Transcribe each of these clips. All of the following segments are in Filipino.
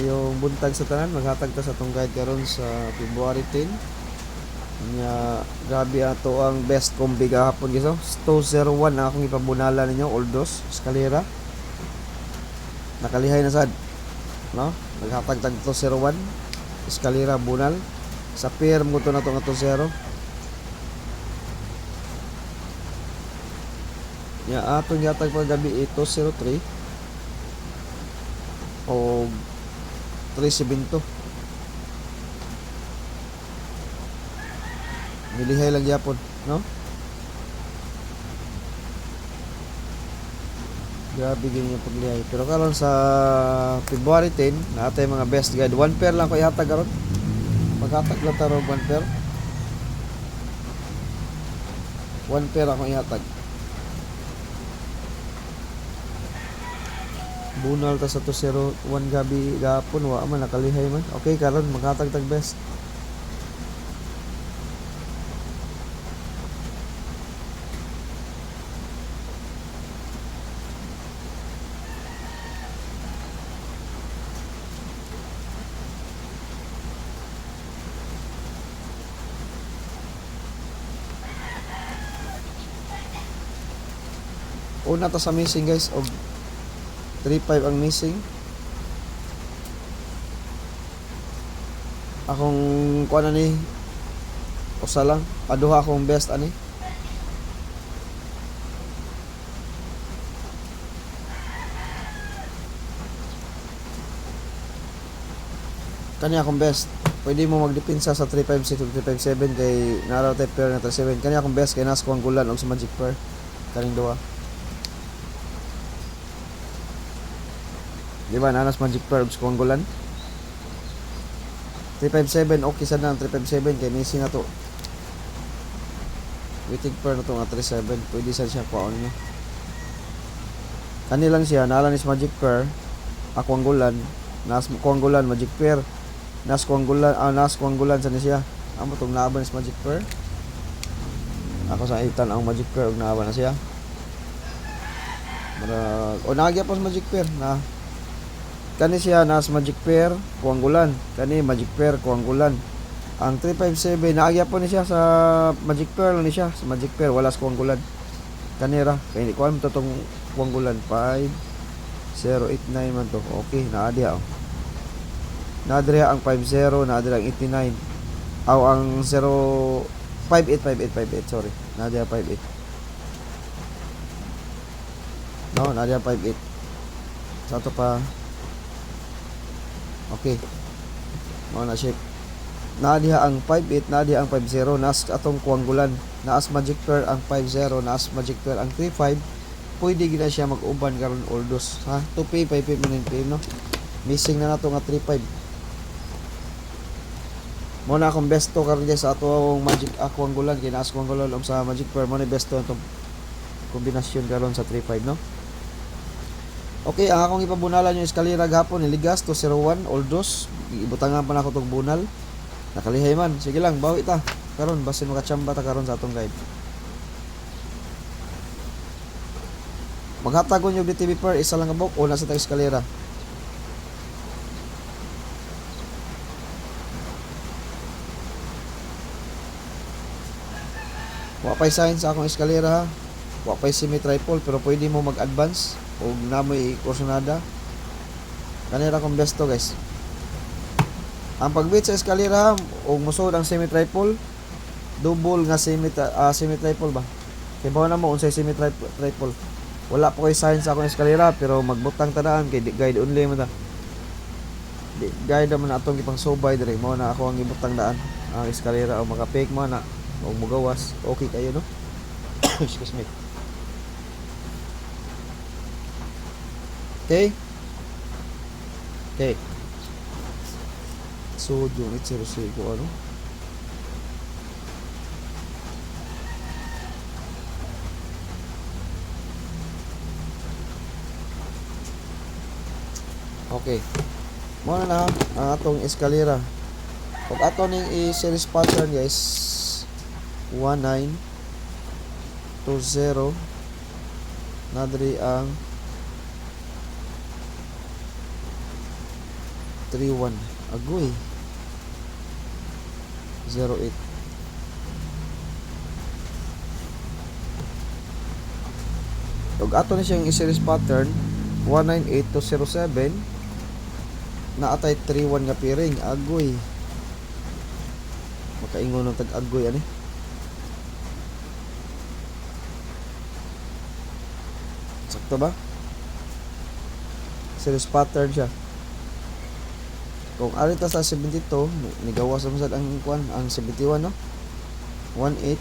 Mayong buntag sa tanan, maghatag ta sa tong guide karon sa February 10. Nya grabe ato ang best combi gahapon giso. 201 na akong ipabunala ninyo, Oldos, eskalera. Nakalihay na sad, no? Naghatag tag 201, eskalera bunal. Sa pier mo to na to nga 20. Nya atong yatag pag gabi 203 o 372. Milihay lang yapon, no? Grabe gini yung paglihay. Pero karon sa February 10, natay mga best guide. 1 pair lang ko ihatag karon. Maghatag lang taro 1 pair. 1 pair ako ihatag. Bunal ta sa 201 gabi gapon wa man nakalihay man. Okay karon maghatag tag best. Una ta sa missing guys og 35 ang missing. Akong kuan ani usa lang, aduha akong best ani. Kani akong best. Pwede mo magdepensa sa 356 ug 357 kay naraw tay pair na 37. Kani akong best kay nas ko ang gulan og sa magic pair. Kaning duha. Di ba nanas magic pair ug sa gulan? 357 okay sad na ang 357 kay missing na to. Waiting pair na to nga 37. Pwede sad siya kuhaon niyo. Kani lang siya naala ni magic pair. Ako ang gulan, nas ko ang gulan magic pair. Nas ko ang gulan sa ni siya. Amo tong naaban sa magic pair. Ako sa itan ang magic pair ug naaban na siya. Mara o nagya pa sa magic pair na kani siya nas magic pair kuanggulan, kani magic pair kuanggulan. Ang 357 naagya po ni siya sa magic pair lang ni siya, sa magic pair wala sa kuanggulan. Kani ra kay ni kuan to tong kuanggulan 5089 man to. Okay, naa diha oh. Naa diha ang 50, naa diha ang 89. Aw ang 0 58 sorry. Naa diha 58. No, naa diha 58. Sa to pa. Okay. Mao na shape. Naa diha ang 58, naa diha ang 50, nas atong kuanggulan. Naas magic pair ang 50, naas magic pair ang 35. Pwede gina siya mag-uban karon Oldos, ha? 2P 5P man no. Missing na nato nga 35. Mo na akong best to karon sa atong magic kuanggulan kay naas kuanggulan sa magic pair mo ni best to atong kombinasyon karon sa 35 no. Okay, ang akong ipabunalan yung eskalera gahapon niligas to 01 Oldos. Ibutangan pa na ako tong bunal. Nakalihay man. Sige lang, bawi ta. Karon basin makachamba ta karon sa atong guide. Maghatagon yung DTV per isa lang kabok o nasa tag eskalera. Wa pay sign sa akong eskalera ha. Wa pay semi-triple pero pwede mo mag-advance o namoy kursunada. Kanira kong best to guys. Ang pagbit sa eskalera o musod ang semi-triple, double nga semi-triple ba? Kaya ba na mo unsay semi-triple? Wala po kay sign sa akong eskalera pero magbutang tadaan kay guide only mo ta. Guide man atong ipang subay dire mo na ako ang ibutang daan ang eskalera o maka-fake mo na o mugawas. Okay kayo no? Excuse me. Okay. Okay. So, yung itserosay ko ano. Okay. Muna na ang atong eskalera. Pag ato ning i-series pattern guys 1920 nadri ang 31 agoy 08. Ug ato ni siyang i-series pattern 198207 na atay 31 nga piring agoy makaingon ng tag-agoy ani. Sakto ba? Series pattern siya. Kung arita sa 72, nigawas mo sad ang kuan, ang 71 no. 18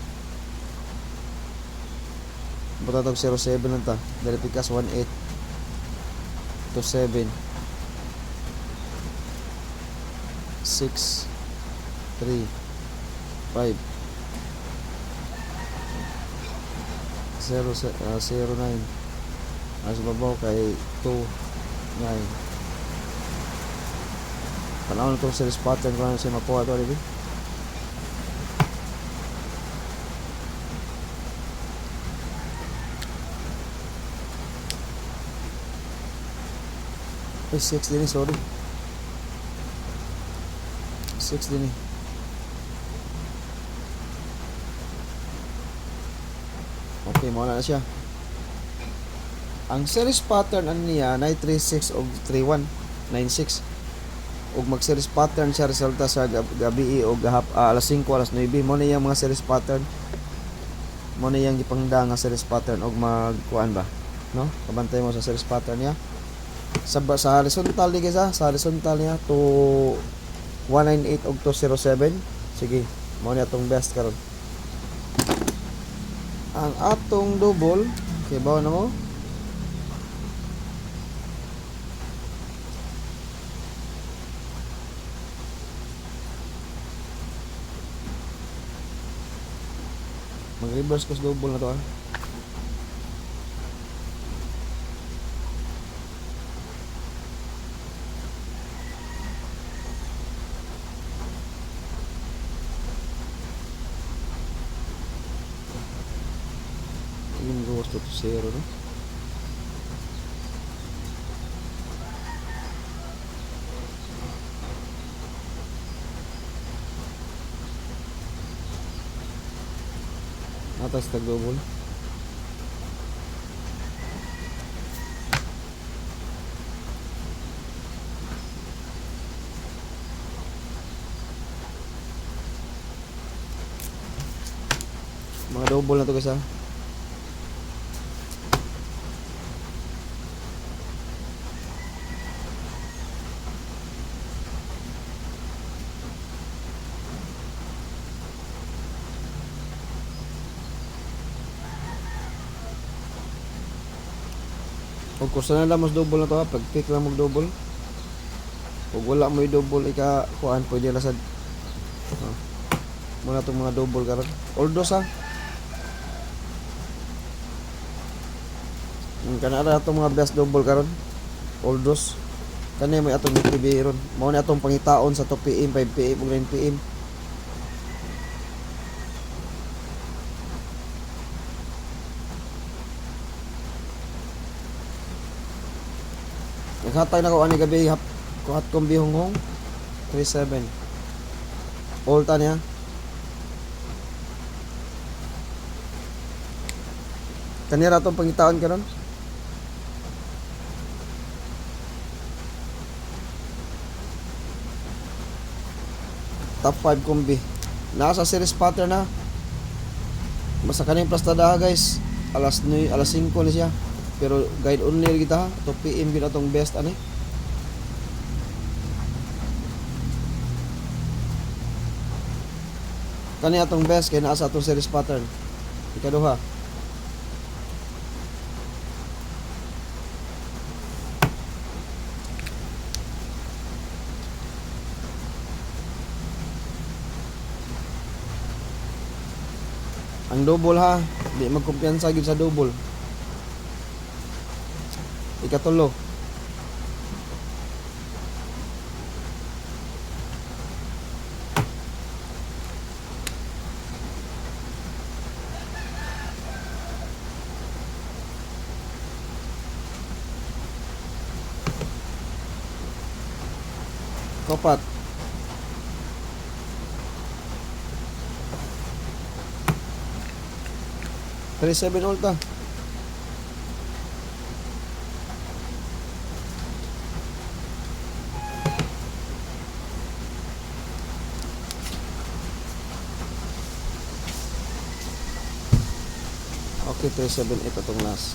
buta tog 07 lang ta. Dali pikas 18 to 7 6 3 5 09 as babaw kay 2 9 panahon itong series pattern ko na siya makuha ito already. Ay 6 din sorry 6 din okay mawala na siya. Ang series pattern ano niya 936 og 3196 ug mag series pattern siya resulta sa gabi o alas 5 alas 9 mo na yung mga series pattern mo na yung gipangda nga series pattern og magkuan ba no kabantay mo sa series pattern niya sa horizontal ni guys sa horizontal niya to 198 og 207 sige mo na atong best karon. Ang atong double kay bawo na mo mag-reverse ko sa double na to yung gawas to 0 no. Atas tag double mga double na to guys Kung kursa na lang mas double na to pag pick lang mag double kung wala mo i-double ika kuan pwede lasad muna itong mga double karon although kanara itong mga best double karon although kani may atong TV ron mao ni atong pangitaon sa 2 PM 5 PM ug 9 PM naghatay na ko ani gabi kuhat kong bihonghong 37 all ta niya kanira itong pangitaon karon top 5 kombi nasa series pattern na basta kaning plastada guys alas 5 na siya pero guide only kita 2 PM gid atong best ani kani atong best kay naa sa atong series pattern ikaduha ang double ha di magkumpiyansa gid sa double ikatulo Kopat. Three seven ulta. Okay, 378 atong last.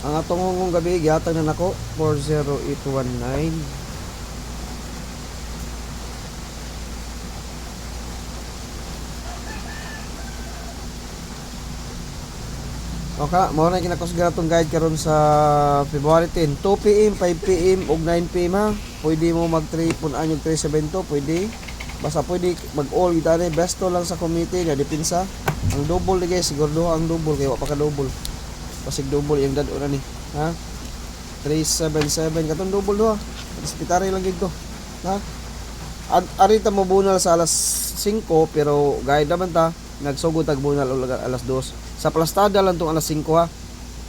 Ang atong ngong gabi gihatag na nako 40819. Okay, mao na kinakusga atong guide karon sa February 10, 2 PM, 5 PM ug 9 PM ha. Pwede mo mag-trip pun anyog 372, pwede. Basta pwede mag-all kita ni besto lang sa committee nga depensa. Ang double ni guys, siguro ang double kay wa pa ka double. Pasig double yung dad una ni, ha? 377 katong double do ha. Hospitary lang gid ko. Ha? Arita mo bunal sa alas 5 pero guide naman ta nagsugod tag bunal ug alas 2. Sa plastada lang tong alas 5 ha.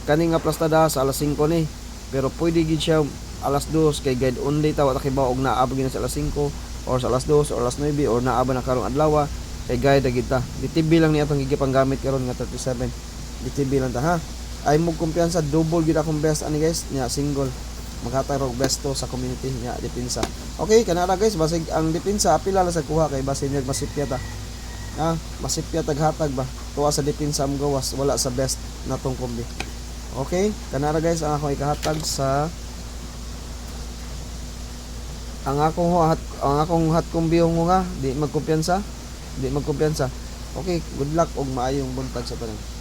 Kani nga plastada sa alas 5 ni. Pero pwede gid siya alas 2 kay guide only ta wa ta kibaw og naabot gid sa alas 5 or sa alas 2 or alas 9 or naaba na karong adlaw kay guide gid ta. DTB lang ni atong gigipang gamit karon nga 37. DTB lang ta ha. Ay mo kumpiyansa double gid akong best ani guys nya single. Maghatag besto sa community nya depensa. Okay kana ra guys basig ang depensa apila la sa kuha kay basin nag masipya ta. Ha, masipya taghatag ba tuwa sa depensa am gawas wala sa best natong kombi. Okay kana ra guys ang akong ikahatag sa ang akong hot kombi nga di magkumpiyansa. Okay good luck og maayong buntag sa tanan.